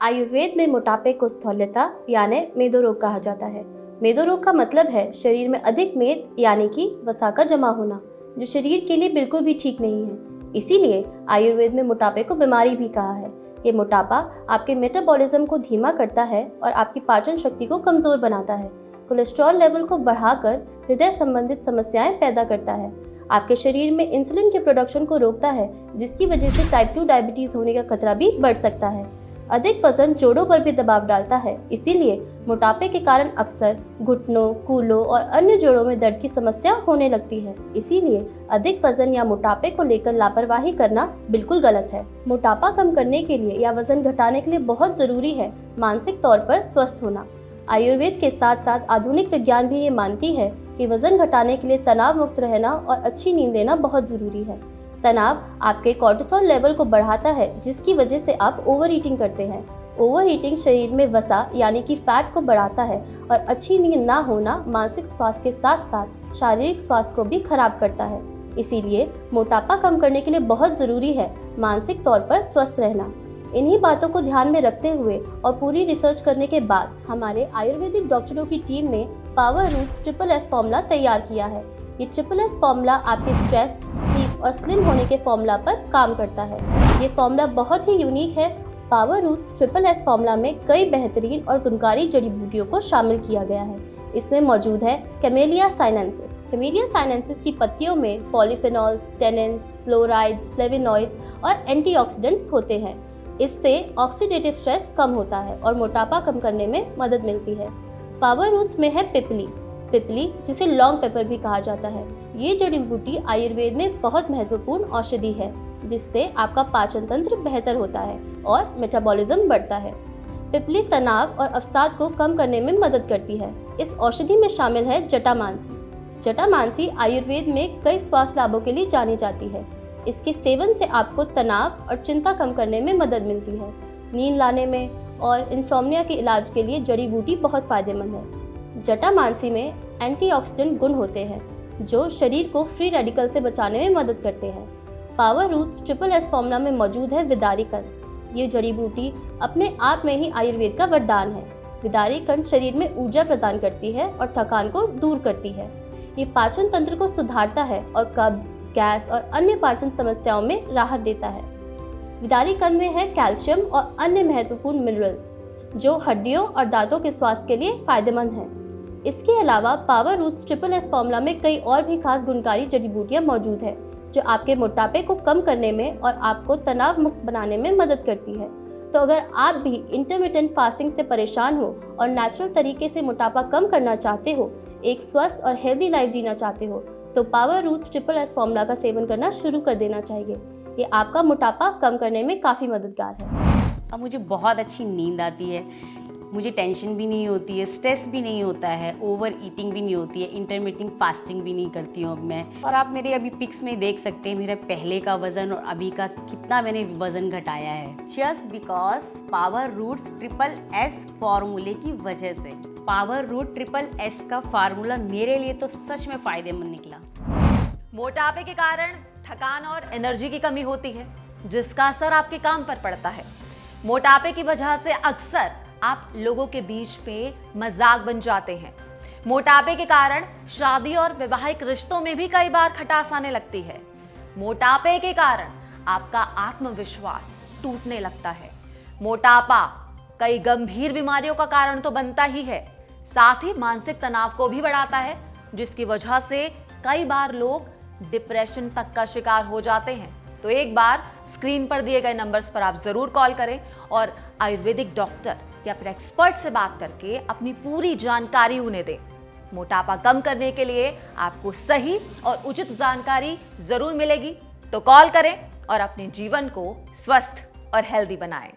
आयुर्वेद में मोटापे को स्थूलता यानी मेदो रोग कहा जाता है। मेदो रोग का मतलब है शरीर में अधिक मेद यानी कि वसा का जमा होना, जो शरीर के लिए बिल्कुल भी ठीक नहीं है। इसीलिए आयुर्वेद में मोटापे को बीमारी भी कहा है। ये मोटापा आपके मेटाबॉलिज्म को धीमा करता है और आपकी पाचन शक्ति को कमजोर बनाता है। कोलेस्ट्रॉल लेवल को बढ़ाकर हृदय संबंधित समस्याएं पैदा करता है। आपके शरीर में इंसुलिन के प्रोडक्शन को रोकता है, जिसकी वजह से टाइप 2 डायबिटीज होने का खतरा भी बढ़ सकता है। अधिक वजन जोड़ों पर भी दबाव डालता है, इसीलिए मोटापे के कारण अक्सर घुटनों, कूल्हों और अन्य जोड़ों में दर्द की समस्या होने लगती है। इसीलिए अधिक वजन या मोटापे को लेकर लापरवाही करना बिल्कुल गलत है। मोटापा कम करने के लिए या वजन घटाने के लिए बहुत जरूरी है मानसिक तौर पर स्वस्थ होना। आयुर्वेद के साथ साथ आधुनिक विज्ञान भी ये मानती है कि वजन घटाने के लिए तनाव मुक्त रहना और अच्छी नींद लेना बहुत जरूरी है। तनाव आपके कोर्टिसोल लेवल को बढ़ाता है, जिसकी वजह से आप ओवर ईटिंग करते हैं। ओवर ईटिंग शरीर में वसा यानी कि फैट को बढ़ाता है और अच्छी नींद ना होना मानसिक स्वास्थ्य के साथ साथ शारीरिक स्वास्थ्य को भी खराब करता है। इसीलिए मोटापा कम करने के लिए बहुत ज़रूरी है मानसिक तौर पर स्वस्थ रहना। इन्हीं बातों को ध्यान में रखते हुए और पूरी रिसर्च करने के बाद हमारे आयुर्वेदिक डॉक्टरों की टीम ने power roots triple S formula तैयार किया है। ये ट्रिपल एस फॉर्मूला आपके स्ट्रेस, स्लीप और स्लिम होने के फॉर्मूला पर काम करता है। ये फॉर्मूला बहुत ही यूनिक है। Power roots triple S formula में कई बेहतरीन और गुणकारी जड़ी बूटियों को शामिल किया गया है। इसमें मौजूद है कैमेलिया साइनेंसिस। कैमेलिया साइनेंसिस की पत्तियों में पॉलीफेनॉल्स, टेनिन्स, फ्लोराइड्स, फ्लेविनॉइड्स और एंटीऑक्सीडेंट्स होते हैं। इससे ऑक्सीडेटिव स्ट्रेस कम होता है और मोटापा कम करने में मदद मिलती है। पावर रूट्स में है पिपली, जिसे लॉन्ग पेपर भी कहा जाता है। ये जड़ी बूटी आयुर्वेद में बहुत महत्वपूर्ण औषधि है, जिससे आपका पाचन तंत्र बेहतर होता है और मेटाबॉलिज्म बढ़ता है। पिपली तनाव और अवसाद को कम करने में मदद करती है। इस औषधि में शामिल है जटामांसी। जटामांसी आयुर्वेद में कई स्वास्थ्य लाभों के लिए जानी जाती है। इसके सेवन से आपको तनाव और चिंता कम करने में मदद मिलती है। नींद लाने में और इंसोम्निया के इलाज के लिए जड़ी बूटी बहुत फायदेमंद है। जटामांसी में एंटीऑक्सीडेंट गुण होते हैं, जो शरीर को फ्री रेडिकल से बचाने में मदद करते हैं। Power roots triple S formula में मौजूद है विदारी कंद। ये जड़ी बूटी अपने आप में ही आयुर्वेद का वरदान है। विदारी कंद शरीर में ऊर्जा प्रदान करती है और थकान को दूर करती है। ये पाचन तंत्र को सुधारता है और कब्ज, गैस और अन्य पाचन समस्याओं में राहत देता है। विदारी कंद में है कैल्शियम और अन्य महत्वपूर्ण मिनरल्स, जो हड्डियों और दांतों के स्वास्थ्य के लिए फायदेमंद हैं। इसके अलावा Power roots triple S formula में कई और भी खास गुणकारी जड़ी बूटियां मौजूद है, जो आपके मोटापे को कम करने में और आपको तनाव मुक्त बनाने में मदद करती है। तो अगर आप भी इंटरमिटेंट फास्टिंग से परेशान हो और नेचुरल तरीके से मोटापा कम करना चाहते हो, एक स्वस्थ और हेल्दी लाइफ जीना चाहते हो, तो Power roots triple S formula का सेवन करना शुरू कर देना चाहिए। ये आपका मोटापा कम करने में काफ़ी मददगार है। अब मुझे बहुत अच्छी नींद आती है, मुझे टेंशन भी नहीं होती है, स्ट्रेस भी नहीं होता है, ओवर ईटिंग भी नहीं होती है, इंटरमिटेंट फास्टिंग भी नहीं करती हूँ अब मैं। और आप मेरे अभी पिक्स में देख सकते हैं मेरे पहले का वज़न और अभी का कितना मैंने वज़न घटाया है, just because Power roots triple S फार्मूले की वजह से। पावर रूट ट्रिपल एस का फार्मूला मेरे लिए तो सच में फ़ायदेमंद निकला। मोटापे के कारण थकान और एनर्जी की कमी होती है, जिसका असर आपके काम पर पड़ता है। मोटापे की वजह से अक्सर आप लोगों के बीच पे मजाक बन जाते हैं। मोटापे के कारण शादी और वैवाहिक रिश्तों में भी कई बार खटास आने लगती है। मोटापे के कारण आपका आत्मविश्वास टूटने लगता है। मोटापा कई गंभीर बीमारियों का कारण तो बनता ही है, साथ ही मानसिक तनाव को भी बढ़ाता है, जिसकी वजह से कई बार लोग डिप्रेशन तक का शिकार हो जाते हैं। तो एक बार स्क्रीन पर दिए गए नंबर्स पर आप जरूर कॉल करें और आयुर्वेदिक डॉक्टर या फिर एक्सपर्ट से बात करके अपनी पूरी जानकारी उन्हें दें। मोटापा कम करने के लिए आपको सही और उचित जानकारी जरूर मिलेगी। तो कॉल करें और अपने जीवन को स्वस्थ और हेल्दी बनाएं।